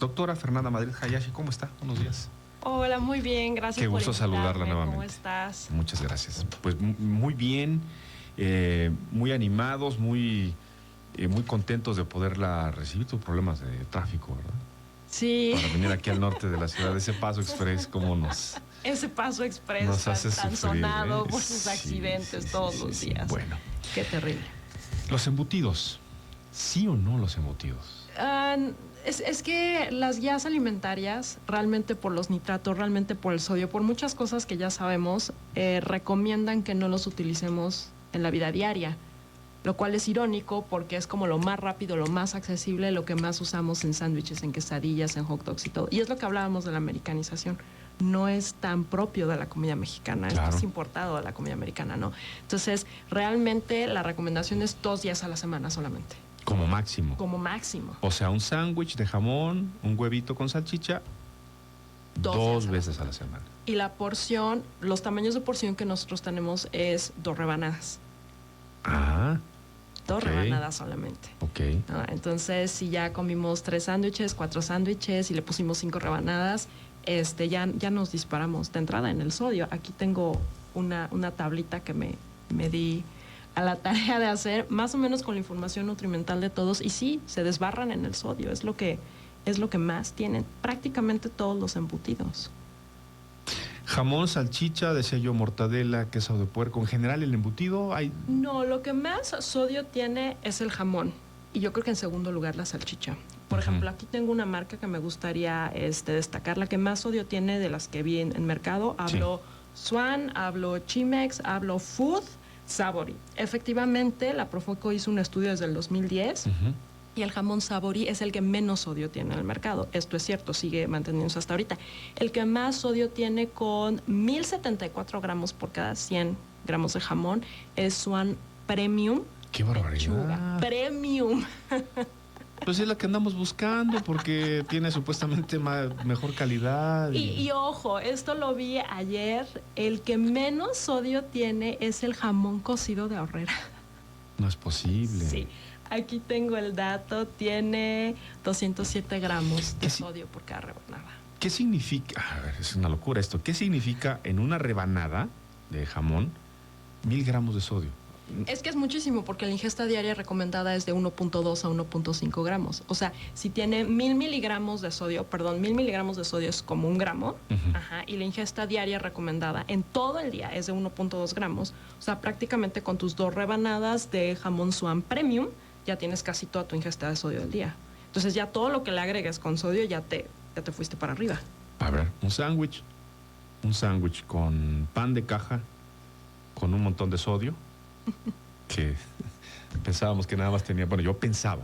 Doctora Fernanda Madrid Hayashi, ¿cómo está? Buenos días. Hola, muy bien, gracias. Qué por gusto saludarla invitarme. nuevamente. ¿Cómo estás? Muchas gracias. Pues muy bien, muy animados, muy contentos de poderla recibir. Tus problemas de tráfico, ¿verdad? Sí. Para venir aquí al norte de la ciudad, ese Paso Express, ¿cómo Ese Paso Express nos hace tan sufrir, sonado ¿eh? por sus accidentes todos los días. Bueno, qué terrible. los embutidos, ¿sí o no los embutidos? Es que las guías alimentarias, realmente por los nitratos, realmente por el sodio, por muchas cosas que ya sabemos, recomiendan que no los utilicemos en la vida diaria. Lo cual es irónico porque es como lo más rápido, lo más accesible, lo que más usamos en sándwiches, en quesadillas, en hot dogs y todo. Y es lo que hablábamos de la americanización. No es tan propio de la comida mexicana, claro. Esto es importado de la comida americana, ¿no? Entonces, realmente la recomendación es 2 días a la semana solamente. Como máximo. Como máximo. O sea, un sándwich de jamón, un huevito con salchicha, 2 veces a la semana. Y la porción, los tamaños de porción que nosotros tenemos es 2 rebanadas. Ah. 2 rebanadas solamente. Ok. Entonces, si ya comimos 3 sándwiches, 4 sándwiches y le pusimos 5 rebanadas, ya nos disparamos de entrada en el sodio. Aquí tengo una tablita que me di a la tarea de hacer, más o menos con la información nutrimental de todos, y sí, se desbarran en el sodio. Es lo que más tienen prácticamente todos los embutidos. Jamón, salchicha, decía yo, mortadela, queso de puerco. En general, el embutido hay... No, lo que más sodio tiene es el jamón. Y yo creo que en segundo lugar la salchicha. Por ejemplo, aquí tengo una marca que me gustaría destacar. La que más sodio tiene de las que vi en mercado. Hablo Swan, hablo Chimex, hablo Food, Savory. Efectivamente, la Profoco hizo un estudio desde el 2010. Y el jamón Savory es el que menos sodio tiene en el mercado. Esto es cierto, sigue manteniéndose hasta ahorita. El que más sodio tiene con 1074 gramos por cada 100 gramos de jamón es Swan Premium. ¡Qué barbaridad! Pechuga. Premium. Pues es la que andamos buscando porque tiene supuestamente mejor calidad. Y ojo, esto lo vi ayer. El que menos sodio tiene es el jamón cocido de Aurrera. No es posible. Sí. Aquí tengo el dato, tiene 207 gramos de sodio por cada rebanada. ¿Qué significa? A ver, es una locura esto. ¿Qué significa en una rebanada de jamón 1000 gramos de sodio? Es que es muchísimo porque la ingesta diaria recomendada es de 1.2 a 1.5 gramos. O sea, si tiene 1000 miligramos de sodio, 1000 miligramos de sodio es como 1 gramo, y la ingesta diaria recomendada en todo el día es de 1.2 gramos. O sea, prácticamente con tus 2 rebanadas de jamón Swan Premium, ya tienes casi toda tu ingesta de sodio del día. Entonces ya todo lo que le agregues con sodio ya te fuiste para arriba. A ver, un sándwich con pan de caja, con un montón de sodio, que pensábamos que nada más tenía, bueno, yo pensaba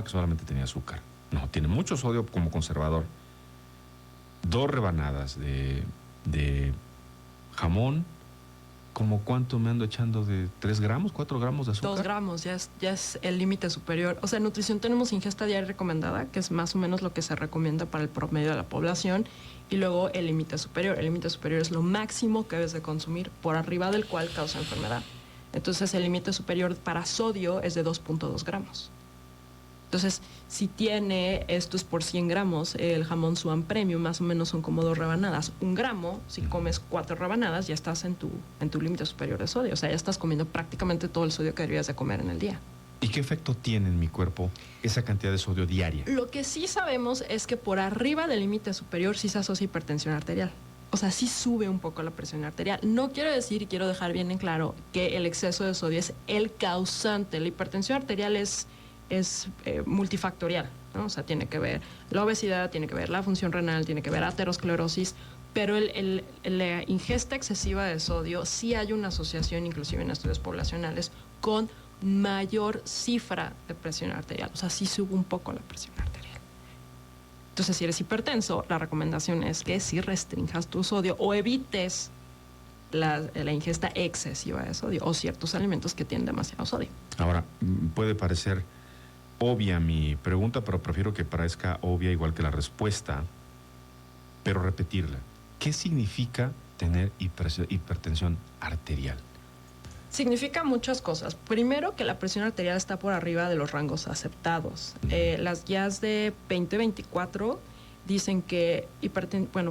que solamente tenía azúcar. No, tiene mucho sodio como conservador. 2 rebanadas de jamón. ¿Cómo cuánto me ando echando de 3 gramos, 4 gramos de azúcar? 2 gramos, ya es el límite superior. O sea, en nutrición tenemos ingesta diaria recomendada, que es más o menos lo que se recomienda para el promedio de la población, y luego el límite superior. El límite superior es lo máximo que debes de consumir, por arriba del cual causa enfermedad. Entonces, el límite superior para sodio es de 2.2 gramos. Entonces, si tiene, esto es por 100 gramos, el jamón Swan Premium, más o menos son como 2 rebanadas. 1 gramo, si comes 4 rebanadas, ya estás en tu límite superior de sodio. O sea, ya estás comiendo prácticamente todo el sodio que deberías de comer en el día. ¿Y qué efecto tiene en mi cuerpo esa cantidad de sodio diaria? Lo que sí sabemos es que por arriba del límite superior sí se asocia hipertensión arterial. O sea, sí sube un poco la presión arterial. No quiero decir, y quiero dejar bien en claro, que el exceso de sodio es el causante. La hipertensión arterial es multifactorial, ¿no? O sea, tiene que ver la obesidad, tiene que ver la función renal, tiene que ver aterosclerosis, pero la ingesta excesiva de sodio sí hay una asociación, inclusive en estudios poblacionales, con mayor cifra de presión arterial. O sea, sí sube un poco la presión arterial. Entonces, si eres hipertenso, la recomendación es que sí restringas tu sodio o evites la ingesta excesiva de sodio o ciertos alimentos que tienen demasiado sodio. Ahora, puede parecer obvia mi pregunta, pero prefiero que parezca obvia igual que la respuesta, pero repetirla. ¿Qué significa tener hipertensión arterial? Significa muchas cosas. Primero, que la presión arterial está por arriba de los rangos aceptados. Las guías de 2024 dicen que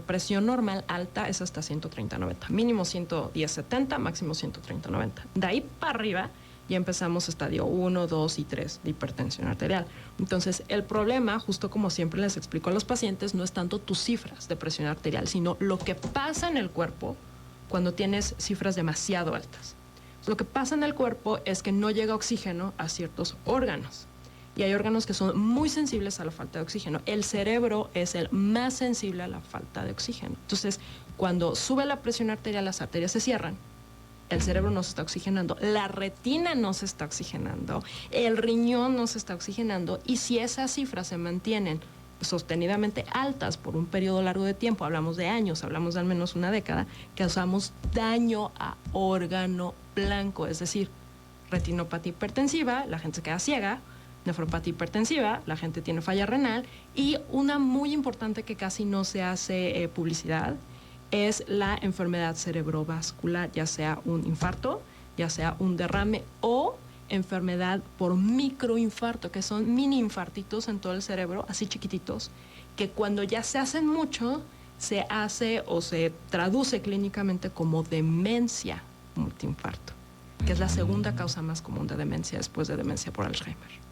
presión normal alta es hasta 130/90. Mínimo 110/70, máximo 130/90. De ahí para arriba ya empezamos estadio 1, 2 y 3 de hipertensión arterial. Entonces, el problema, justo como siempre les explico a los pacientes, no es tanto tus cifras de presión arterial, sino lo que pasa en el cuerpo cuando tienes cifras demasiado altas. Lo que pasa en el cuerpo es que no llega oxígeno a ciertos órganos. Y hay órganos que son muy sensibles a la falta de oxígeno. El cerebro es el más sensible a la falta de oxígeno. Entonces, cuando sube la presión arterial, las arterias se cierran. El cerebro no se está oxigenando, la retina no se está oxigenando, el riñón no se está oxigenando. Y si esas cifras se mantienen sostenidamente altas por un periodo largo de tiempo, hablamos de años, hablamos de al menos una década, causamos daño a órgano blanco, es decir, retinopatía hipertensiva, la gente se queda ciega, nefropatía hipertensiva, la gente tiene falla renal, y una muy importante que casi no se hace publicidad es la enfermedad cerebrovascular, ya sea un infarto, ya sea un derrame o enfermedad por microinfarto, que son mini infartitos en todo el cerebro, así chiquititos, que cuando ya se hacen mucho, se hace o se traduce clínicamente como demencia multiinfarto, que es la segunda causa más común de demencia después de demencia por Alzheimer.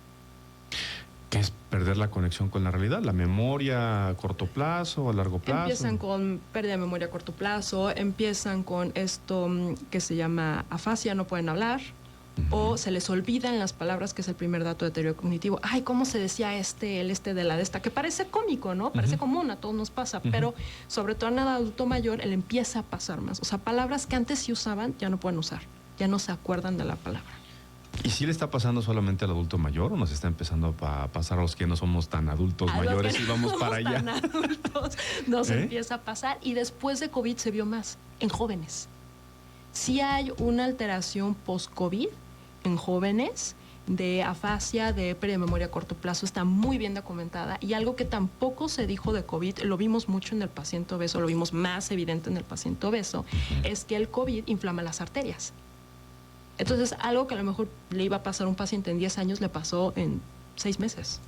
¿Qué es perder la conexión con la realidad? ¿La memoria a corto plazo, a largo plazo? Empiezan con pérdida de memoria a corto plazo, empiezan con esto que se llama afasia, no pueden hablar, o se les olvidan las palabras, que es el primer dato de deterioro cognitivo. Ay, ¿cómo se decía el de la de esta? Que parece cómico, ¿no? Parece común, a todos nos pasa, pero sobre todo en el adulto mayor, él empieza a pasar más. O sea, palabras que antes sí usaban, ya no pueden usar, ya no se acuerdan de la palabra. ¿Y si le está pasando solamente al adulto mayor o nos está empezando a pasar a los que no somos tan adultos mayores y vamos para allá? Tan adultos, nos empieza a pasar, y después de COVID se vio más en jóvenes. Sí hay una alteración post-COVID en jóvenes de afasia, de pérdida de memoria a corto plazo, está muy bien documentada, y algo que tampoco se dijo de COVID, lo vimos mucho en el paciente obeso, lo vimos más evidente en el paciente obeso, es que el COVID inflama las arterias. Entonces, algo que a lo mejor le iba a pasar a un paciente en 10 años, le pasó en 6 meses.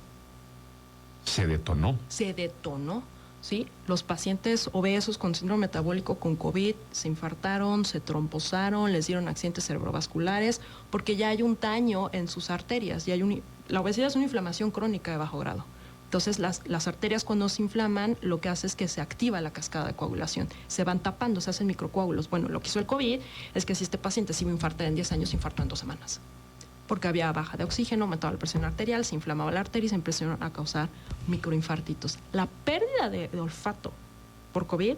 Se detonó. Se detonó, ¿sí? Los pacientes obesos con síndrome metabólico con COVID se infartaron, se trombosaron, les dieron accidentes cerebrovasculares, porque ya hay un daño en sus arterias. La obesidad es una inflamación crónica de bajo grado. Entonces, las arterias, cuando se inflaman, lo que hace es que se activa la cascada de coagulación. Se van tapando, se hacen microcoágulos. Bueno, lo que hizo el COVID es que si este paciente se iba a infartar en 10 años, se infartó en 2 semanas. Porque había baja de oxígeno, aumentaba la presión arterial, se inflamaba la arteria y se empezaron a causar microinfartitos. La pérdida de olfato por COVID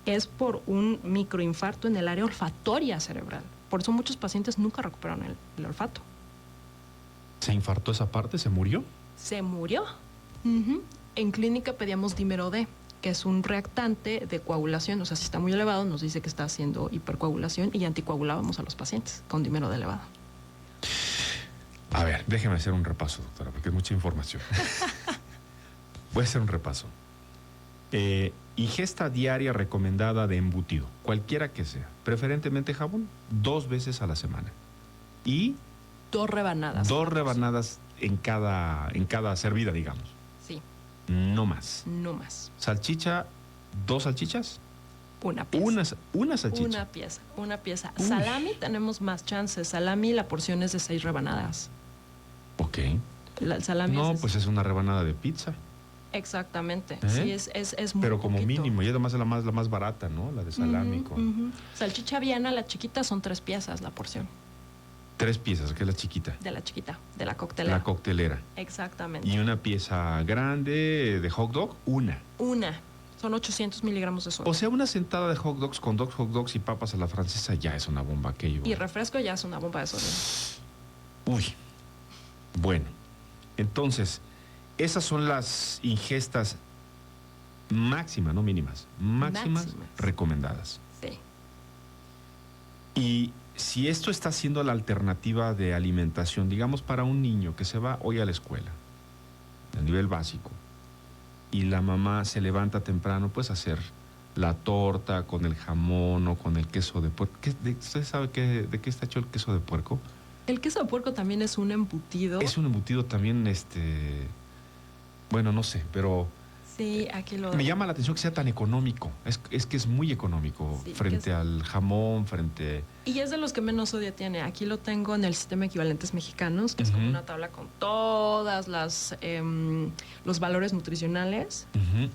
es por un microinfarto en el área olfatoria cerebral. Por eso muchos pacientes nunca recuperaron el olfato. ¿Se infartó esa parte? ¿Se murió? Se murió. En clínica pedíamos dímero D, que es un reactante de coagulación. O sea, si está muy elevado, nos dice que está haciendo hipercoagulación, y anticoagulábamos a los pacientes con dímero D elevado. A ver, déjeme hacer un repaso, doctora, porque es mucha información. Voy a hacer un repaso. Ingesta diaria recomendada de embutido, cualquiera que sea, preferentemente jabón, 2 veces a la semana. Y 2 rebanadas. 2 rebanadas en cada servida, digamos. Sí. No más. No más. Salchicha, 2 salchichas. Una pieza. Una salchicha. Una pieza. Uy. Salami tenemos más chances. Salami, la porción es de 6 rebanadas. Ok. El salami No, es pues es una rebanada de pizza. Exactamente. Sí, es muy Pero como poquito. mínimo, y además es la más barata, ¿no? La de salami con Salchicha viana, la chiquita, son 3 piezas la porción. 3 piezas, que es la chiquita. De la chiquita, de la coctelera. La coctelera. Exactamente. Y una pieza grande de hot dog, una. Son 800 miligramos de sodio. O sea, una sentada de hot dogs con 2 hot dogs y papas a la francesa ya es una bomba aquello. Y refresco ya es una bomba de sodio. Uy. Bueno, entonces, esas son las ingestas máximas, no mínimas, máximas recomendadas. Sí. Y si esto está siendo la alternativa de alimentación, digamos, para un niño que se va hoy a la escuela, a nivel básico, y la mamá se levanta temprano, pues a hacer la torta, con el jamón o con el queso de puerco. ¿Usted sabe de qué está hecho el queso de puerco? El queso de puerco también es un embutido. Es un embutido también, bueno, no sé, pero Sí, aquí lo... me llama la atención que sea tan económico. Es que es muy económico Sí, frente al jamón, frente... Y es de los que menos sodio tiene. Aquí lo tengo en el sistema de equivalentes mexicanos, que es como una tabla con todas los valores nutricionales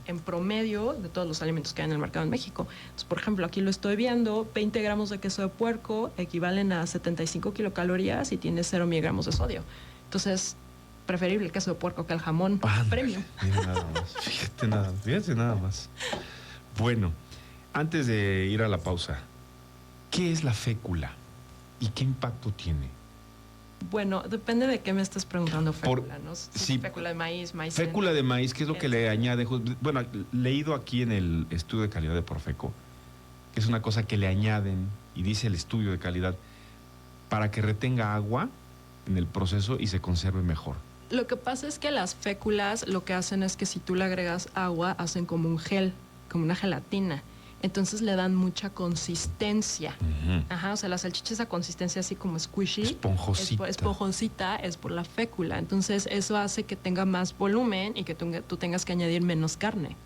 en promedio de todos los alimentos que hay en el mercado en México. Entonces, por ejemplo, aquí lo estoy viendo, 20 gramos de queso de puerco equivalen a 75 kilocalorías y tiene 0 miligramos de sodio. Entonces, preferible el queso de puerco que el jamón premium. Mira nada más. Fíjate nada más. Bueno, antes de ir a la pausa, ¿qué es la fécula y qué impacto tiene? Bueno, depende de qué me estés preguntando, fécula, ¿no? Si fécula de maíz, maicena. Fécula de maíz, ¿qué es lo que le añade? Bueno, leído aquí en el estudio de calidad de Profeco, que es una cosa que le añaden, y dice el estudio de calidad, para que retenga agua en el proceso y se conserve mejor. Lo que pasa es que las féculas lo que hacen es que si tú le agregas agua, hacen como un gel, como una gelatina. Entonces le dan mucha consistencia. Ajá, o sea, la salchicha, esa consistencia así como squishy. Esponjosita. Esponjosita es por la fécula. Entonces eso hace que tenga más volumen y que tú tengas que añadir menos carne.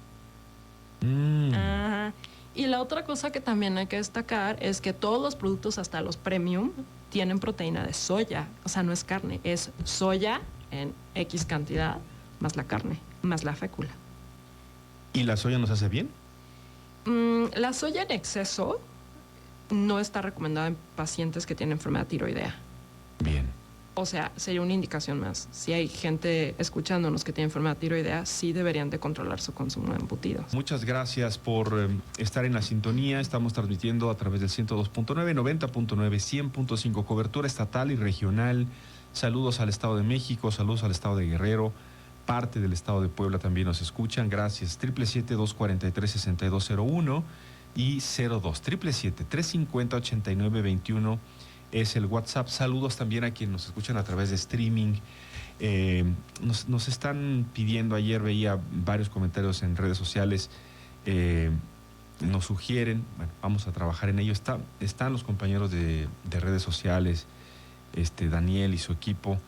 Ajá. Y la otra cosa que también hay que destacar es que todos los productos, hasta los premium, tienen proteína de soya. O sea, no es carne, es soya en X cantidad, más la carne, más la fécula. ¿Y la soya nos hace bien? La soya en exceso no está recomendada en pacientes que tienen enfermedad tiroidea. Bien. O sea, sería una indicación más. Si hay gente escuchándonos que tiene enfermedad tiroidea, sí deberían de controlar su consumo de embutidos. Muchas gracias por estar en la sintonía. Estamos transmitiendo a través del 102.9, 90.9, 100.5, cobertura estatal y regional. Saludos al Estado de México, saludos al Estado de Guerrero. Parte del Estado de Puebla también nos escuchan. Gracias. 777-243-6201 y 02. 777-350-8921 es el WhatsApp. Saludos también a quienes nos escuchan a través de streaming. Nos están pidiendo, ayer veía varios comentarios en redes sociales, nos sugieren, bueno, vamos a trabajar en ello. Están los compañeros de redes sociales, Daniel y su equipo,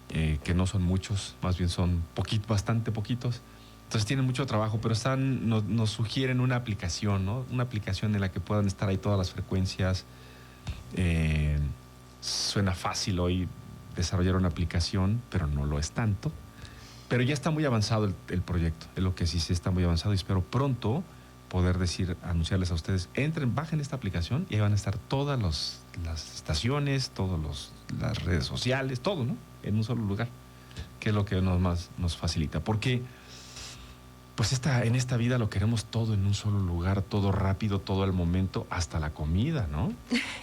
que no son muchos, más bien son bastante poquitos. Entonces tienen mucho trabajo, pero nos sugieren una aplicación, ¿no? Una aplicación en la que puedan estar ahí todas las frecuencias. Suena fácil hoy desarrollar una aplicación, pero no lo es tanto. Pero ya está muy avanzado el proyecto, es lo que sí está muy avanzado, y espero pronto poder anunciarles a ustedes, bajen esta aplicación y ahí van a estar todas las estaciones, las redes sociales, todo, ¿no? En un solo lugar, que es lo que nos facilita. Porque pues en esta vida lo queremos todo en un solo lugar, todo rápido, todo al momento, hasta la comida, ¿no?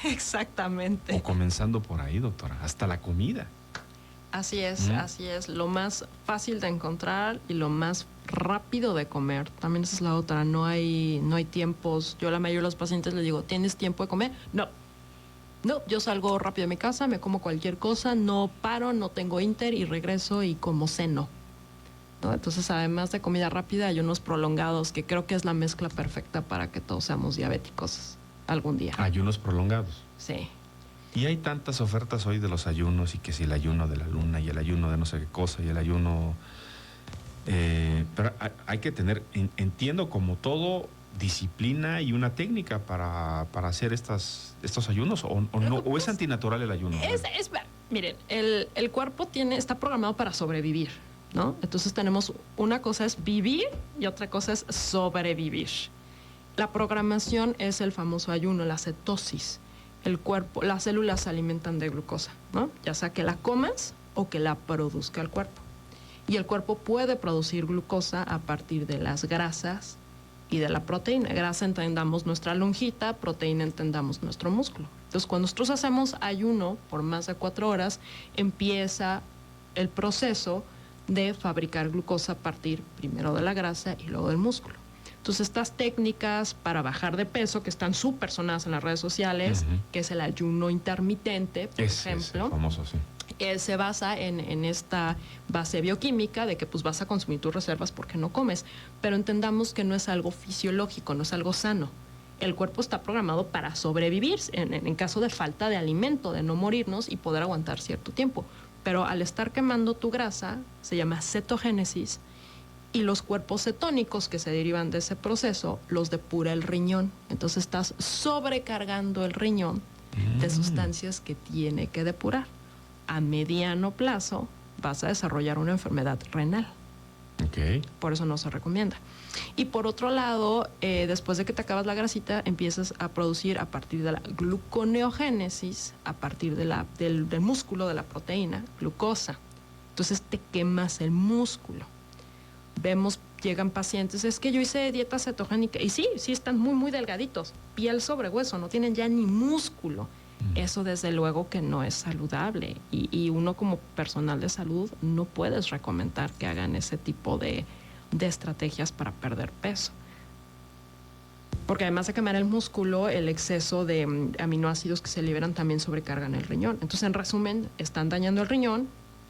Exactamente. O comenzando por ahí, doctora, hasta la comida. Así es, así es. Lo más fácil de encontrar y lo más rápido de comer. También esa es la otra. No hay tiempos. Yo a la mayoría de los pacientes les digo, ¿tienes tiempo de comer? No, yo salgo rápido de mi casa, me como cualquier cosa, no paro, no tengo inter y regreso y como ceno, ¿no? Entonces, además de comida rápida, hay unos prolongados que creo que es la mezcla perfecta para que todos seamos diabéticos algún día. Ayunos prolongados. Sí. Y hay tantas ofertas hoy de los ayunos, y que si el ayuno de la luna y el ayuno de no sé qué cosa y el ayuno... pero hay que tener, entiendo, como todo, disciplina y una técnica para hacer estos ayunos, o no, o es antinatural el ayuno. Miren, el cuerpo está programado para sobrevivir, ¿no? Entonces tenemos, una cosa es vivir y otra cosa es sobrevivir. La programación es el famoso ayuno, la cetosis. El cuerpo, las células se alimentan de glucosa, ¿no? Ya sea que la comas o que la produzca el cuerpo. Y el cuerpo puede producir glucosa a partir de las grasas y de la proteína. Grasa entendamos nuestra lonjita, proteína entendamos nuestro músculo. Entonces, cuando nosotros hacemos ayuno por más de 4 horas, empieza el proceso de fabricar glucosa a partir primero de la grasa y luego del músculo. Entonces, estas técnicas para bajar de peso, que están súper sonadas en las redes sociales, que es el ayuno intermitente, por ejemplo. Es famoso, sí. Se basa en esta base bioquímica de que pues vas a consumir tus reservas porque no comes, pero entendamos que no es algo fisiológico, no es algo sano. El cuerpo está programado para sobrevivir en caso de falta de alimento, de no morirnos y poder aguantar cierto tiempo. Pero al estar quemando tu grasa, se llama cetogénesis, y los cuerpos cetónicos que se derivan de ese proceso los depura el riñón. Entonces estás sobrecargando el riñón de sustancias que tiene que depurar. A mediano plazo vas a desarrollar una enfermedad renal. Ok. Por eso no se recomienda. Y por otro lado, después de que te acabas la grasita, empiezas a producir a partir de la gluconeogénesis, a partir del músculo, de la proteína, glucosa. Entonces te quemas el músculo. Llegan pacientes, es que yo hice dieta cetogénica, y sí están muy, muy delgaditos, piel sobre hueso, no tienen ya ni músculo. Eso desde luego que no es saludable, y uno como personal de salud no puedes recomendar que hagan ese tipo de estrategias para perder peso. Porque además de quemar el músculo, el exceso de aminoácidos que se liberan también sobrecargan el riñón. Entonces, en resumen, están dañando el riñón,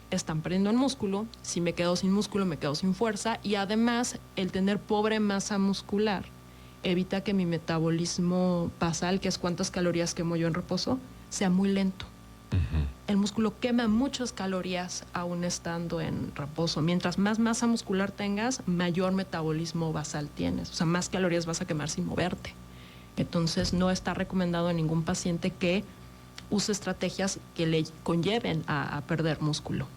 están perdiendo el músculo. Si me quedo sin músculo, me quedo sin fuerza, y además el tener pobre masa muscular evita que mi metabolismo basal, que es cuántas calorías quemo yo en reposo, sea muy lento. El músculo quema muchas calorías aún estando en reposo. Mientras más masa muscular tengas, mayor metabolismo basal tienes. O sea, más calorías vas a quemar sin moverte. Entonces, no está recomendado a ningún paciente que use estrategias que le conlleven a perder músculo.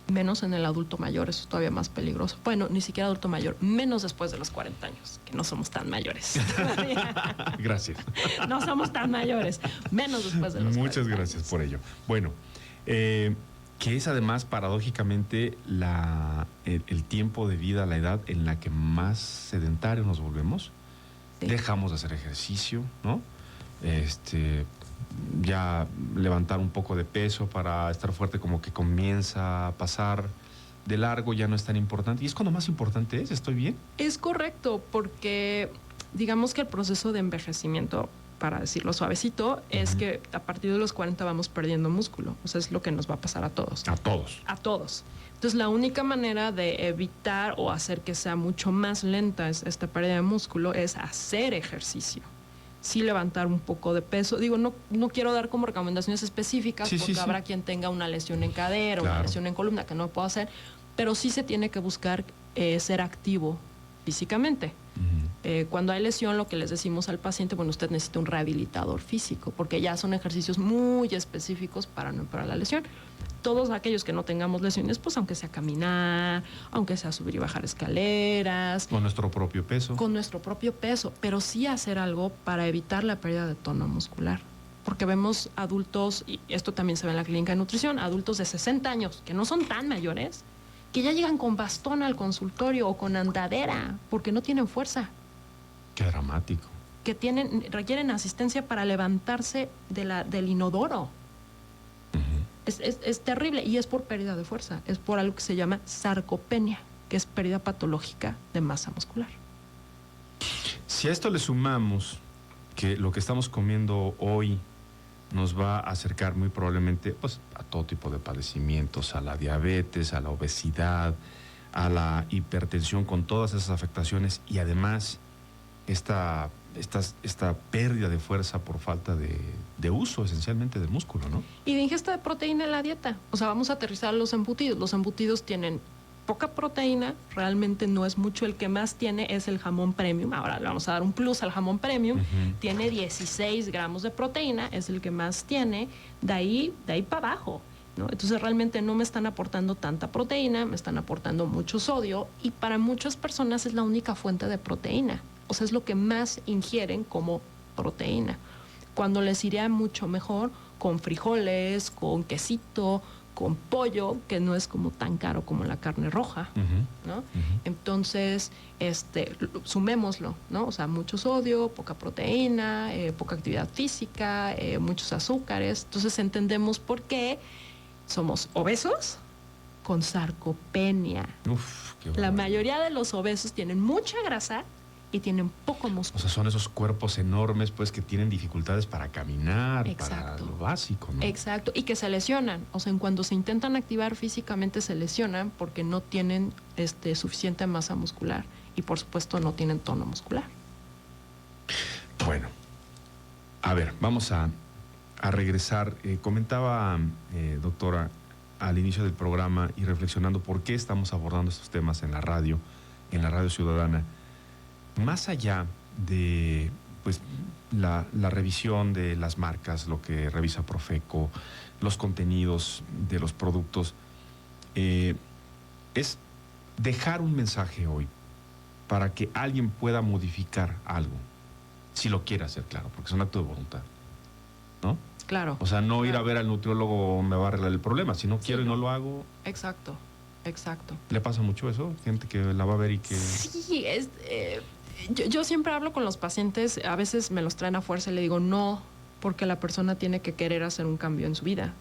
Menos en el adulto mayor, eso es todavía más peligroso. Bueno, ni siquiera adulto mayor, menos después de los 40 años, que no somos tan mayores. Gracias. No somos tan mayores, menos después de los 40 Muchas gracias años. por ello. Bueno, que es además paradójicamente el tiempo de vida, la edad en la que más sedentarios nos volvemos. Sí. Dejamos de hacer ejercicio, ¿no? Ya levantar un poco de peso para estar fuerte como que comienza a pasar de largo, ya no es tan importante. Y es cuando más importante es, ¿estoy bien? Es correcto, porque digamos que el proceso de envejecimiento, para decirlo suavecito, es que a partir de los 40 vamos perdiendo músculo. O sea, es lo que nos va a pasar a todos. A todos. A todos. Entonces, la única manera de evitar o hacer que sea mucho más lenta esta pérdida de músculo es hacer ejercicio. Sí, levantar un poco de peso. Digo, no quiero dar como recomendaciones específicas, porque habrá quien tenga una lesión en cadera, una lesión en columna que no puedo hacer, pero sí se tiene que buscar ser activo físicamente. Cuando hay lesión, lo que les decimos al paciente, bueno, usted necesita un rehabilitador físico, porque ya son ejercicios muy específicos para no empeorar la lesión. Todos aquellos que no tengamos lesiones, pues aunque sea caminar, aunque sea subir y bajar escaleras. Con nuestro propio peso. Con nuestro propio peso, pero sí hacer algo para evitar la pérdida de tono muscular. Porque vemos adultos, y esto también se ve en la clínica de nutrición, adultos de 60 años, que no son tan mayores, que ya llegan con bastón al consultorio o con andadera, porque no tienen fuerza. Qué dramático. Que requieren asistencia para levantarse del inodoro. Es terrible, y es por pérdida de fuerza, es por algo que se llama sarcopenia, que es pérdida patológica de masa muscular. Si a esto le sumamos que lo que estamos comiendo hoy nos va a acercar muy probablemente pues, a todo tipo de padecimientos, a la diabetes, a la obesidad, a la hipertensión, con todas esas afectaciones, y además esta pérdida de fuerza por falta de uso esencialmente del músculo, ¿no? Y de ingesta de proteína en la dieta. O sea, vamos a aterrizar los embutidos. Los embutidos tienen poca proteína, realmente no es mucho. El que más tiene es el jamón premium. Ahora le vamos a dar un plus al jamón premium. Tiene 16 gramos de proteína, es el que más tiene. De ahí para abajo, ¿no? Entonces realmente no me están aportando tanta proteína, me están aportando mucho sodio, y para muchas personas es la única fuente de proteína. O sea, es lo que más ingieren como proteína. Cuando les iría mucho mejor con frijoles, con quesito, con pollo, que no es como tan caro como la carne roja, ¿no? Entonces, sumémoslo, ¿no? O sea, mucho sodio, poca proteína, poca actividad física, muchos azúcares. Entonces entendemos por qué somos obesos con sarcopenia. Uf, qué La mayoría de los obesos tienen mucha grasa y tienen poco O músculo. sea, son esos cuerpos enormes, pues, que tienen dificultades para caminar, para Exacto. lo básico, ¿no? Exacto, y que se lesionan. O sea, en cuando se intentan activar físicamente se lesionan porque no tienen suficiente masa muscular y por supuesto no tienen tono muscular. Bueno, a ver, vamos a regresar. Comentaba, doctora, al inicio del programa y reflexionando por qué estamos abordando estos temas en la radio ciudadana, más allá de pues, la revisión de las marcas, lo que revisa Profeco, los contenidos de los productos, es dejar un mensaje hoy para que alguien pueda modificar algo, si lo quiere hacer, claro, porque es un acto de voluntad, ¿no? Claro. O sea, no ir a Claro. ver al nutriólogo me va a arreglar el problema. Si no quiero y no lo hago, Exacto, exacto. ¿le pasa mucho eso? Gente que la va a ver y que... Sí, yo siempre hablo con los pacientes, a veces me los traen a fuerza y le digo no, porque la persona tiene que querer hacer un cambio en su vida,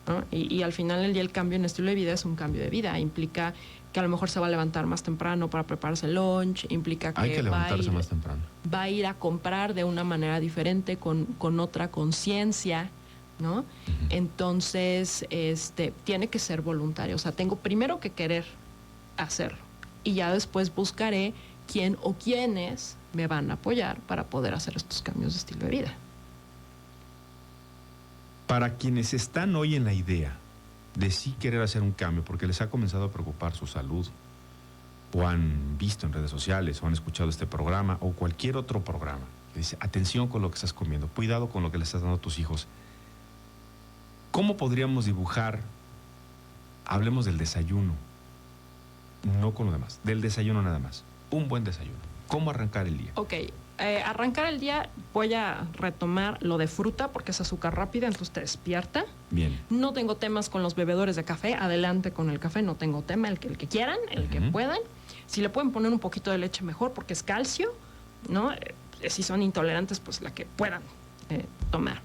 ¿no? Y al final del día el cambio en estilo de vida es un cambio de vida, implica que a lo mejor se va a levantar más temprano para prepararse el lunch, implica Hay que levantarse va más temprano. va a ir a comprar de una manera diferente, con otra conciencia, ¿no? Entonces, tiene que ser voluntario. O sea, tengo primero que querer hacerlo y ya después buscaré quién o quiénes me van a apoyar para poder hacer estos cambios de estilo de vida. Para quienes están hoy en la idea de sí querer hacer un cambio, porque les ha comenzado a preocupar su salud, o han visto en redes sociales, o han escuchado este programa, o cualquier otro programa, que dice, atención con lo que estás comiendo, cuidado con lo que le estás dando a tus hijos. ¿Cómo podríamos dibujar? Hablemos del desayuno, no con lo demás, del desayuno nada más. Un buen desayuno. ¿Cómo arrancar el día? Ok, arrancar el día voy a retomar lo de fruta porque es azúcar rápida, entonces te despierta. Bien. No tengo temas con los bebedores de café, adelante con el café, no tengo tema, el que quieran, el que puedan. Si le pueden poner un poquito de leche mejor porque es calcio, ¿no? Si son intolerantes, pues la que puedan tomar.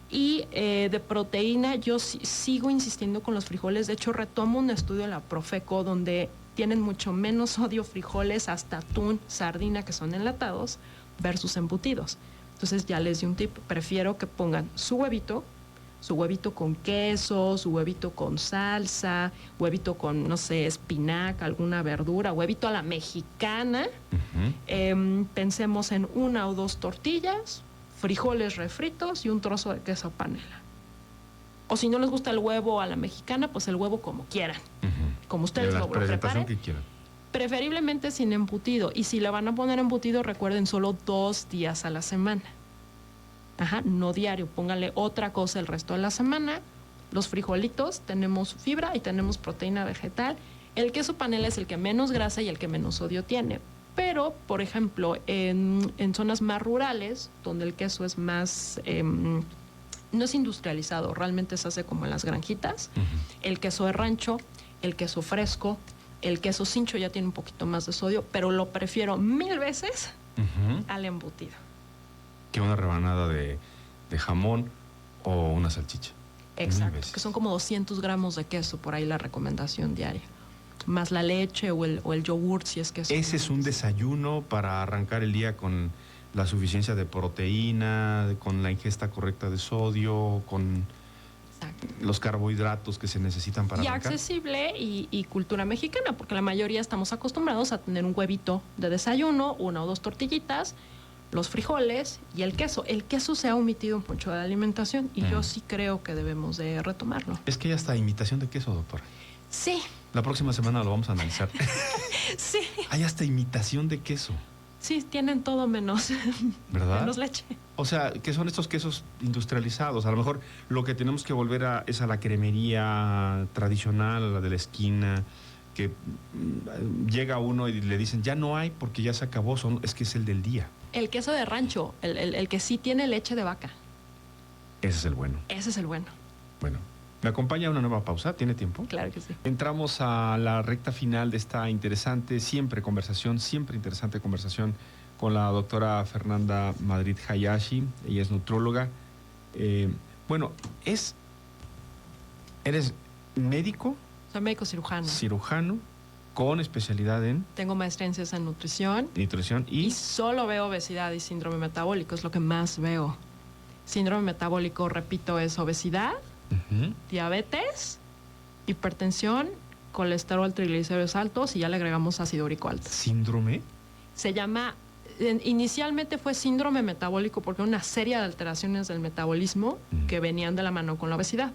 Y de proteína yo sigo insistiendo con los frijoles, de hecho retomo un estudio de la Profeco donde tienen mucho menos sodio frijoles, hasta atún, sardina, que son enlatados, versus embutidos. Entonces ya les di un tip, prefiero que pongan su huevito con queso, su huevito con salsa, huevito con, no sé, espinaca, alguna verdura, huevito a la mexicana. Pensemos en 1 o 2 tortillas, frijoles refritos y un trozo de queso panela. O si no les gusta el huevo a la mexicana, pues el huevo como quieran, como ustedes La lo presentación preparen. que quieran. Preferiblemente sin embutido. Y si le van a poner embutido, recuerden solo 2 días a la semana. Ajá, no diario. Pónganle otra cosa el resto de la semana. Los frijolitos, tenemos fibra y tenemos proteína vegetal. El queso panela es el que menos grasa y el que menos sodio tiene. Pero, por ejemplo, en zonas más rurales, donde el queso es más... no es industrializado, realmente se hace como en las granjitas. El queso de rancho, el queso fresco, el queso cincho ya tiene un poquito más de sodio, pero lo prefiero 1000 veces al embutido. Que una rebanada de jamón o una salchicha. 1000 Exacto, veces. que son como 200 gramos de queso, por ahí la recomendación diaria. Más la leche o el yogur, si es que eso. Ese es un desayuno para arrancar el día con la suficiencia de proteína, con la ingesta correcta de sodio, con Exacto. los carbohidratos que se necesitan para Y arrancar. accesible y cultura mexicana, porque la mayoría estamos acostumbrados a tener un huevito de desayuno, 1 o 2 tortillitas, los frijoles y el queso. El queso se ha omitido mucho de la alimentación y yo sí creo que debemos de retomarlo. Es que hay hasta imitación de queso, doctora. Sí, La próxima semana lo vamos a analizar. sí, Hay hasta imitación de queso, sí, tienen todo menos, ¿verdad? menos leche. O sea, ¿qué son estos quesos industrializados? A lo mejor lo que tenemos que volver es a la cremería tradicional, a la de la esquina, que llega uno y le dicen, ya no hay porque ya se acabó, es que es el del día. El queso de rancho, el que sí tiene leche de vaca, Ese es el bueno. ese es el bueno. Bueno, ¿me acompaña a una nueva pausa? ¿Tiene tiempo? Claro que sí. Entramos a la recta final de esta interesante, siempre interesante conversación con la doctora Fernanda Madrid Hayashi. Ella es nutróloga. Bueno, ¿eres médico, Soy médico cirujano. cirujano, con especialidad en Tengo maestría en ciencia en nutrición nutrición y solo veo obesidad y síndrome metabólico, es lo que más veo. Síndrome metabólico, repito, es obesidad, Ujú. diabetes, hipertensión, colesterol, triglicéridos altos y ya le agregamos ácido úrico alto. síndrome. Se llama, inicialmente fue síndrome metabólico porque una serie de alteraciones del metabolismo que venían de la mano con la obesidad.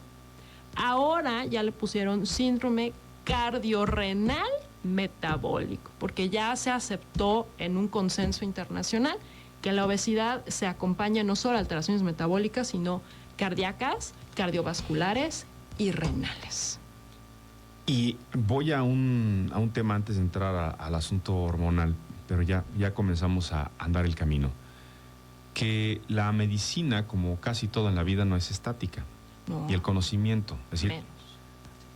Ahora ya le pusieron síndrome cardiorrenal metabólico, porque ya se aceptó en un consenso internacional que la obesidad se acompaña no solo a alteraciones metabólicas, sino cardíacas, cardiovasculares y renales. Y voy a un tema antes de entrar al asunto hormonal, pero ya comenzamos a andar el camino. Que la medicina, como casi todo en la vida, no es estática. No, Y el conocimiento. Es decir, menos.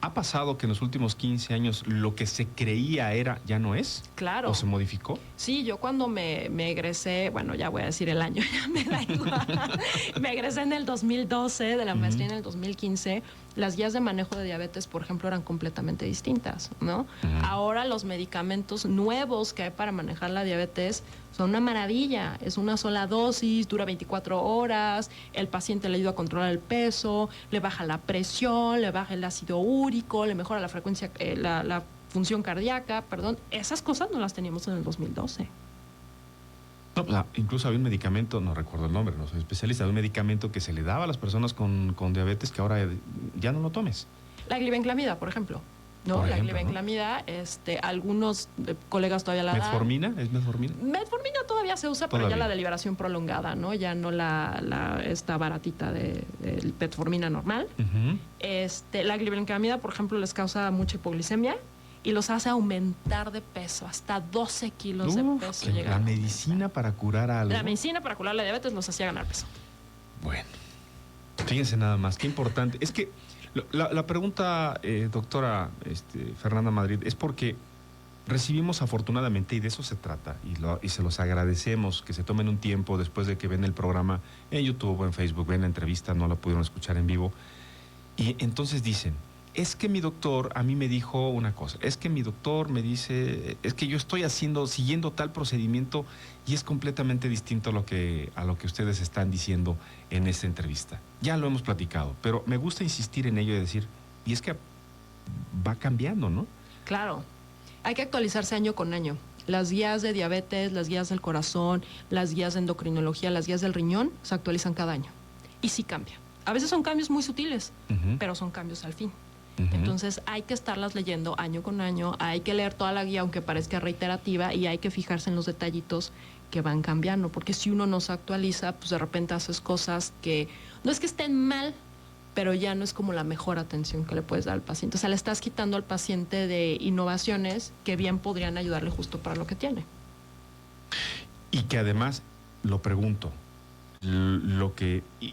¿ha pasado que en los últimos 15 años lo que se creía era ya no es? Claro. ¿O se modificó? Sí, yo cuando me egresé, bueno, ya voy a decir el año, ya me da igual. Me egresé en el 2012, de la maestría en el 2015. Las guías de manejo de diabetes, por ejemplo, eran completamente distintas, ¿no? Ahora los medicamentos nuevos que hay para manejar la diabetes son una maravilla. Es una sola dosis, dura 24 horas, el paciente le ayuda a controlar el peso, le baja la presión, le baja el ácido úrico, le mejora la frecuencia, la función cardíaca, perdón. Esas cosas no las teníamos en el 2012. No, pues, incluso había un medicamento, no recuerdo el nombre, no soy especialista, de un medicamento que se le daba a las personas con diabetes que ahora ya no lo tomes. La glibenclamida, por ejemplo. ¿No? Por La ejemplo, glibenclamida, algunos colegas todavía la dan. ¿Metformina? ¿Es metformina? Metformina todavía se usa, pero Todavía. ya la de liberación prolongada, ¿no? Ya no esta baratita de metformina normal. Ujú. La glibenclamida, por ejemplo, les causa mucha hipoglicemia y los hace aumentar de peso, hasta 12 kilos de peso. Que llegan la a medicina para curar algo. La medicina para curar la diabetes los hacía ganar peso. Bueno, fíjense nada más, qué importante. Es que la pregunta, doctora Fernanda Madrid, es porque recibimos afortunadamente, y de eso se trata, y se los agradecemos, que se tomen un tiempo después de que ven el programa en YouTube o en Facebook, ven la entrevista, no la pudieron escuchar en vivo, y entonces dicen, es que mi doctor a mí me dijo una cosa, es que mi doctor me dice, es que yo estoy siguiendo tal procedimiento y es completamente distinto a lo que ustedes están diciendo en esta entrevista. Ya lo hemos platicado, pero me gusta insistir en ello y decir, y es que va cambiando, ¿no? Claro, hay que actualizarse año con año. Las guías de diabetes, las guías del corazón, las guías de endocrinología, las guías del riñón se actualizan cada año. Y sí cambia. A veces son cambios muy sutiles, pero son cambios al fin. Entonces hay que estarlas leyendo año con año, hay que leer toda la guía aunque parezca reiterativa y hay que fijarse en los detallitos que van cambiando, porque si uno no se actualiza, pues de repente haces cosas que no es que estén mal, pero ya no es como la mejor atención que le puedes dar al paciente. O sea, le estás quitando al paciente de innovaciones que bien podrían ayudarle justo para lo que tiene. Y que además, lo pregunto,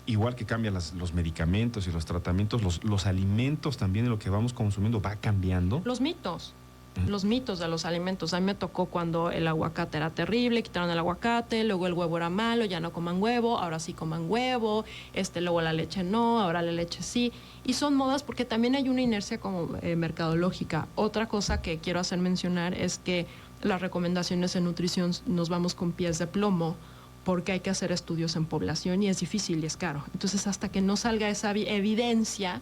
igual que cambian los medicamentos y los tratamientos, los alimentos también, lo que vamos consumiendo va cambiando. Los mitos de los alimentos. A mí me tocó cuando el aguacate era terrible, quitaron el aguacate, luego el huevo era malo, ya no coman huevo, ahora sí coman huevo, luego la leche no, ahora la leche sí. Y son modas porque también hay una inercia como mercadológica. Otra cosa que quiero hacer mencionar es que las recomendaciones en nutrición nos vamos con pies de plomo, porque hay que hacer estudios en población y es difícil y es caro. Entonces, hasta que no salga esa evidencia,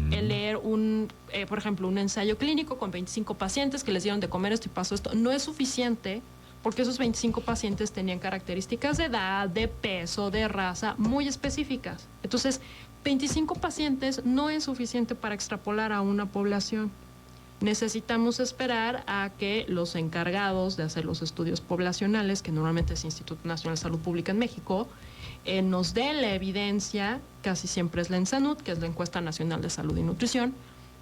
el leer por ejemplo, un ensayo clínico con 25 pacientes que les dieron de comer esto y pasó esto, no es suficiente porque esos 25 pacientes tenían características de edad, de peso, de raza muy específicas. Entonces, 25 pacientes no es suficiente para extrapolar a una población. Necesitamos esperar a que los encargados de hacer los estudios poblacionales, que normalmente es Instituto Nacional de Salud Pública en México, nos den la evidencia, casi siempre es la ENSANUD, que es la Encuesta Nacional de Salud y Nutrición,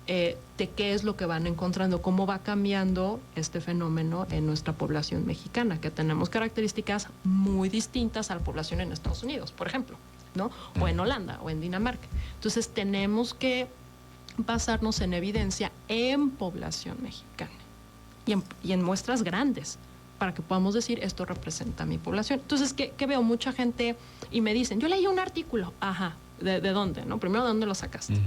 de qué es lo que van encontrando, cómo va cambiando este fenómeno en nuestra población mexicana, que tenemos características muy distintas a la población en Estados Unidos, por ejemplo, ¿no? O en Holanda o en Dinamarca. Entonces tenemos que basarnos en evidencia en población mexicana y en muestras grandes para que podamos decir esto representa mi población. Entonces, ¿qué veo? Mucha gente y me dicen, yo leí un artículo. Ajá, ¿de dónde? ¿No? Primero, ¿de dónde lo sacaste?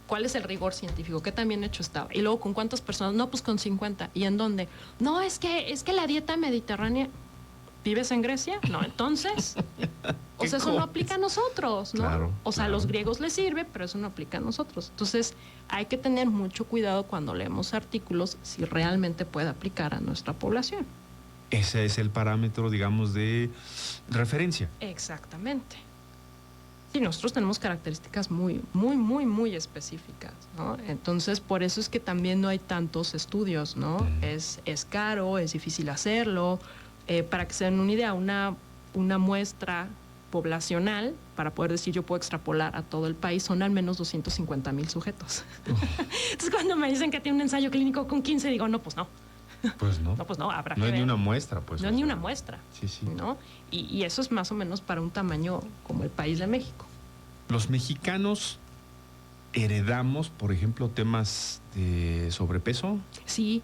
¿Cuál es el rigor científico? ¿Qué tan bien hecho estaba? Y luego, ¿con cuántas personas? No, pues con 50. ¿Y en dónde? No, es que la dieta mediterránea... ¿Vives en Grecia? No, entonces... O sea, eso no aplica a nosotros, ¿no? Claro, o sea, claro. a los griegos les sirve, pero eso no aplica a nosotros. Entonces, hay que tener mucho cuidado cuando leemos artículos si realmente puede aplicar a nuestra población. Ese es el parámetro, digamos, de referencia. Exactamente. Sí, nosotros tenemos características muy específicas, ¿no? Entonces, por eso es que también no hay tantos estudios, ¿no? Es caro, es difícil hacerlo. Para que se den una idea, una muestra poblacional, para poder decir yo puedo extrapolar a todo el país, son al menos 250,000 sujetos. Entonces, cuando me dicen que tiene un ensayo clínico con 15, digo, no, pues no. Pues no. No, pues no, habrá No que es ver. ni una muestra, pues. No o es ni sea, una muestra, Sí, sí. ¿no? Y eso es más o menos para un tamaño como el país de México. Los mexicanos heredamos, por ejemplo, temas de sobrepeso. Sí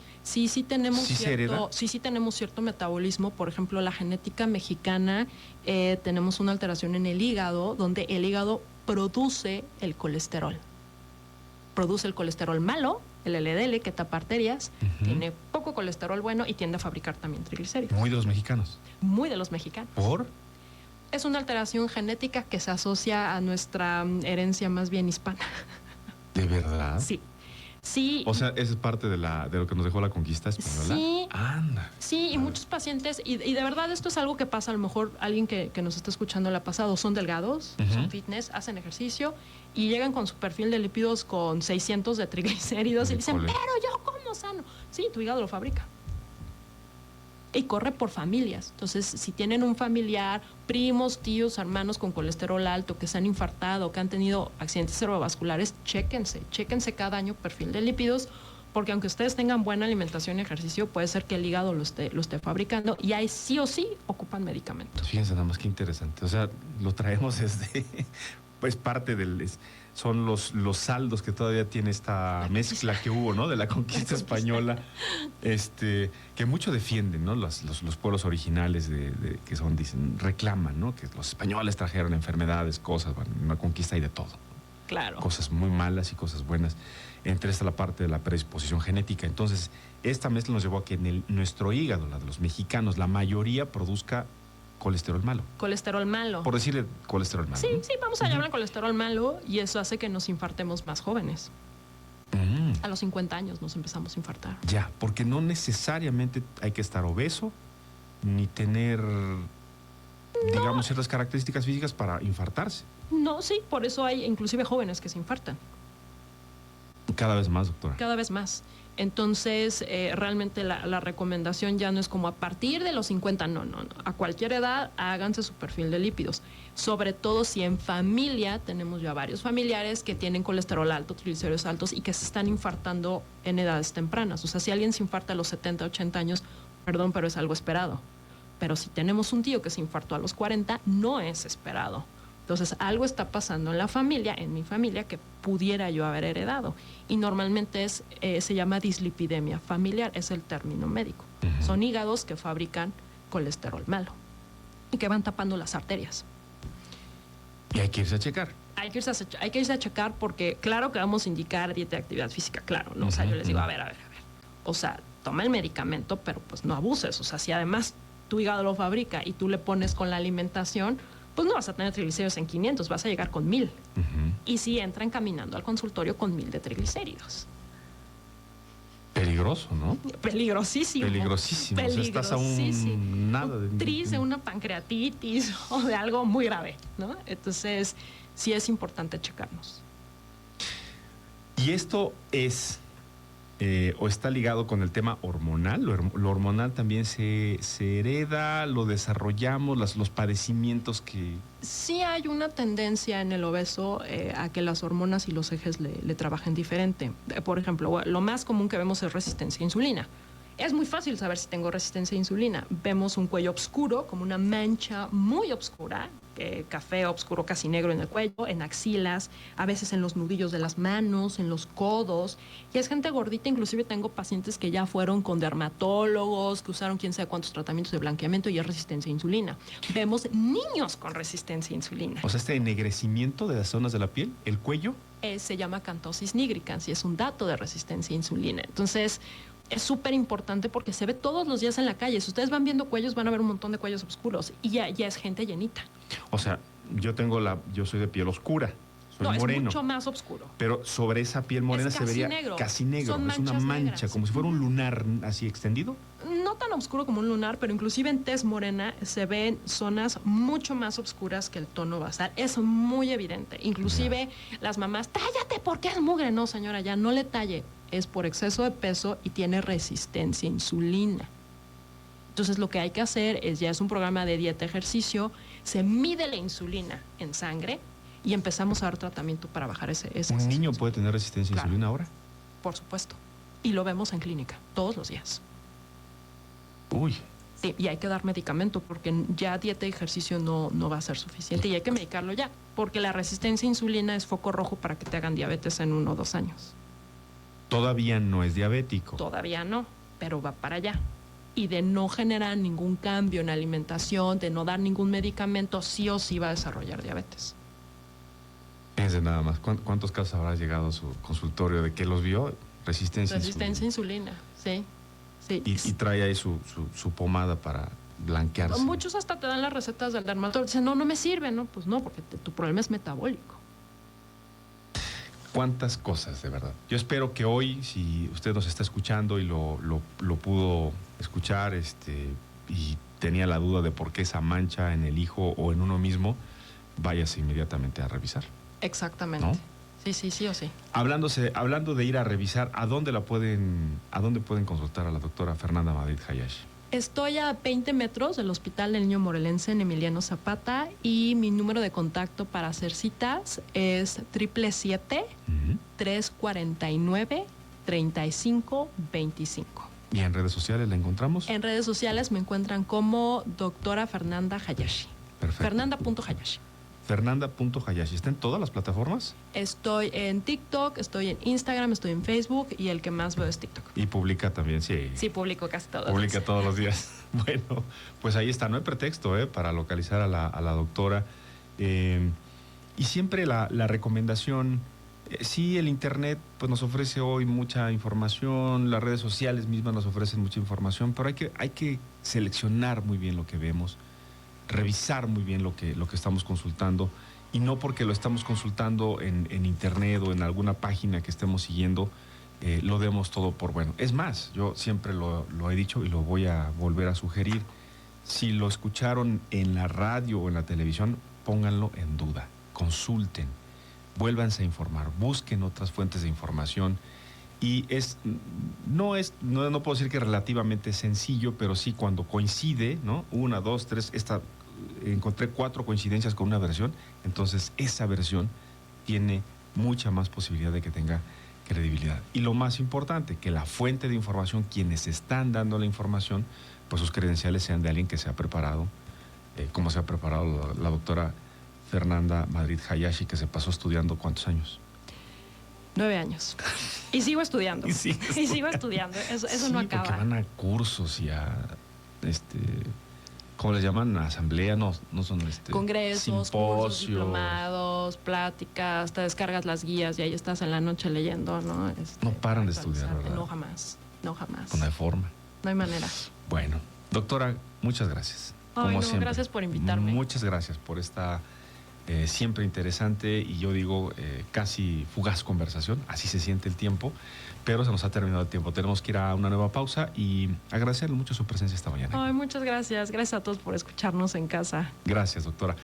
tenemos ¿Sí se hereda? sí tenemos cierto metabolismo. Por ejemplo, la genética mexicana, tenemos una alteración en el hígado, donde el hígado produce el colesterol. Produce el colesterol malo, el LDL, que tapa arterias, tiene poco colesterol bueno y tiende a fabricar también triglicéridos. Muy de los mexicanos. Muy de los mexicanos. ¿Por? Es una alteración genética que se asocia a nuestra herencia más bien hispana. ¿De verdad? Sí. Sí. O sea, es parte de lo que nos dejó la conquista española. Sí. Anda. Sí, y muchos pacientes, y de verdad esto es algo que pasa, a lo mejor alguien que nos está escuchando le ha pasado, son delgados, son fitness, hacen ejercicio y llegan con su perfil de lípidos con 600 de triglicéridos y dicen, Híjole. pero yo como sano. Sí, tu hígado lo fabrica. Y corre por familias. Entonces, si tienen un familiar, primos, tíos, hermanos con colesterol alto, que se han infartado, que han tenido accidentes cerebrovasculares, chéquense cada año perfil de lípidos, porque aunque ustedes tengan buena alimentación y ejercicio, puede ser que el hígado lo esté fabricando y ahí sí o sí ocupan medicamentos. Fíjense nada más qué interesante. O sea, lo traemos desde, pues parte son los saldos que todavía tiene esta mezcla que hubo, ¿no? De la conquista española, que mucho defienden, ¿no? Los pueblos originales que dicen, reclaman, ¿no? Que los españoles trajeron enfermedades, cosas, bueno, en una conquista hay de todo. Claro. Cosas muy malas y cosas buenas. Entre esta la parte de la predisposición genética. Entonces, esta mezcla nos llevó a que en nuestro hígado, la de los mexicanos, la mayoría produzca colesterol malo. Colesterol malo. Por decirle colesterol malo. Sí, ¿no? sí, vamos a llamar colesterol malo y eso hace que nos infartemos más jóvenes. A los 50 años nos empezamos a infartar. Ya, porque no necesariamente hay que estar obeso ni tener, digamos, ciertas características físicas para infartarse. No, sí, por eso hay inclusive jóvenes que se infartan. Cada vez más, doctora. Cada vez más. Entonces, realmente la recomendación ya no es como a partir de los 50, no. A cualquier edad, háganse su perfil de lípidos. Sobre todo si en familia tenemos ya varios familiares que tienen colesterol alto, triglicéridos altos y que se están infartando en edades tempranas. O sea, si alguien se infarta a los 70, 80 años, perdón, pero es algo esperado. Pero si tenemos un tío que se infartó a los 40, no es esperado. Entonces, algo está pasando en la familia, en mi familia, que pudiera yo haber heredado. Y normalmente se llama dislipidemia familiar, es el término médico. Son hígados que fabrican colesterol malo y que van tapando las arterias. Y hay que irse a checar. Hay que irse a checar porque claro que vamos a indicar dieta y actividad física, claro, ¿no? O sea, yo les digo, a ver. O sea, toma el medicamento, pero pues no abuses. O sea, si además tu hígado lo fabrica y tú le pones con la alimentación, pues no vas a tener triglicéridos en 500, vas a llegar con 1000. Y si entran caminando al consultorio con 1000 de triglicéridos. Peligroso, ¿no? Peligrosísimo. Peligrosísimo. O sea, estás a un nada de... de una pancreatitis o de algo muy grave, ¿no? Entonces, sí es importante checarnos. Y esto es... o está ligado con el tema hormonal. Lo hormonal también se hereda, lo desarrollamos, los padecimientos que... Sí hay una tendencia en el obeso a que las hormonas y los ejes le trabajen diferente. Por ejemplo, lo más común que vemos es resistencia a insulina. Es muy fácil saber si tengo resistencia a insulina. Vemos un cuello oscuro, como una mancha muy oscura, café oscuro casi negro en el cuello, en axilas, a veces en los nudillos de las manos, en los codos. Y es gente gordita, inclusive tengo pacientes que ya fueron con dermatólogos, que usaron quién sabe cuántos tratamientos de blanqueamiento y es resistencia a insulina. Vemos niños con resistencia a insulina. O sea, este ennegrecimiento de las zonas de la piel, el cuello. Se llama acantosis nigricans y es un dato de resistencia a insulina. Entonces, es súper importante porque se ve todos los días en la calle. Si ustedes van viendo cuellos, van a ver un montón de cuellos oscuros y ya es gente llenita. O sea, yo soy de piel oscura, soy moreno. Es mucho más oscuro. Pero sobre esa piel morena se vería casi negro. Es una mancha, negras, como si fuera un lunar así extendido. No tan oscuro como un lunar, pero inclusive en tez morena se ven zonas mucho más oscuras que el tono basal. Es muy evidente. Inclusive las mamás, tállate porque es mugre. No, señora, ya no le talle. Es por exceso de peso y tiene resistencia a insulina. Entonces lo que hay que hacer es un programa de dieta ejercicio, se mide la insulina en sangre y empezamos a dar tratamiento para bajar ese ¿Un niño puede tener resistencia a insulina ahora? Por supuesto. Y lo vemos en clínica todos los días. Uy. Sí, y hay que dar medicamento porque ya dieta y ejercicio no va a ser suficiente y hay que medicarlo ya, porque la resistencia a insulina es foco rojo para que te hagan diabetes en 1 o 2 años. Todavía no es diabético. Todavía no, pero va para allá. Y de no generar ningún cambio en alimentación, de no dar ningún medicamento, sí o sí va a desarrollar diabetes. Fíjense nada más, ¿cuántos casos habrá llegado a su consultorio de que los vio? Resistencia a insulina, sí. Sí. Y trae ahí su pomada para blanquearse. Muchos hasta te dan las recetas del dermatólogo. Dicen, no me sirve, ¿no? Pues no, porque tu problema es metabólico. Cuántas cosas, de verdad. Yo espero que hoy, si usted nos está escuchando y lo pudo escuchar y tenía la duda de por qué esa mancha en el hijo o en uno mismo, váyase inmediatamente a revisar. Exactamente. ¿No? Sí o sí. Hablando de ir a revisar, ¿a dónde pueden consultar a la doctora Fernanda Madrid Hayashi? Estoy a 20 metros del Hospital del Niño Morelense en Emiliano Zapata y mi número de contacto para hacer citas es 777-349-3525. ¿Y en redes sociales la encontramos? En redes sociales me encuentran como doctora Fernanda Hayashi. Perfecto. Fernanda.hayashi. Fernanda.hayashi. ¿Está en todas las plataformas? Estoy en TikTok, estoy en Instagram, estoy en Facebook y el que más veo es TikTok. Y publica también, sí. Sí, publico casi todos. Publica todos los días. Bueno, pues ahí está, no hay pretexto para localizar a la doctora. Y siempre la recomendación, sí, el Internet pues nos ofrece hoy mucha información, las redes sociales mismas nos ofrecen mucha información, pero hay que seleccionar muy bien lo que vemos, revisar muy bien lo que estamos consultando y no porque lo estamos consultando en internet o en alguna página que estemos siguiendo lo demos todo por bueno. Es más, yo siempre lo he dicho y lo voy a volver a sugerir, si lo escucharon en la radio o en la televisión, pónganlo en duda, consulten, vuélvanse a informar, busquen otras fuentes de información y no puedo decir que relativamente sencillo, pero sí cuando coincide, ¿no? 1, 2, 3, encontré 4 coincidencias con una versión, entonces esa versión tiene mucha más posibilidad de que tenga credibilidad. Y lo más importante, que la fuente de información, quienes están dando la información, pues sus credenciales sean de alguien que se ha preparado, como se ha preparado la doctora Fernanda Madrid Hayashi, que se pasó estudiando ¿cuántos años? 9 años. Y sigo estudiando. Y sigo estudiando. Eso sí, no acaba. Porque van a cursos y a ¿cómo les llaman? Asamblea, no son congresos, cursos, diplomados, pláticas, te descargas las guías y ahí estás en la noche leyendo, ¿no? No paran de estudiar, ¿verdad? No jamás. No hay forma. No hay manera. Bueno, doctora, muchas gracias. Gracias por invitarme. Muchas gracias por esta siempre interesante y yo digo casi fugaz conversación. Así se siente el tiempo, pero se nos ha terminado el tiempo. Tenemos que ir a una nueva pausa y agradecerle mucho su presencia esta mañana. Muchas gracias. Gracias a todos por escucharnos en casa. Gracias, doctora.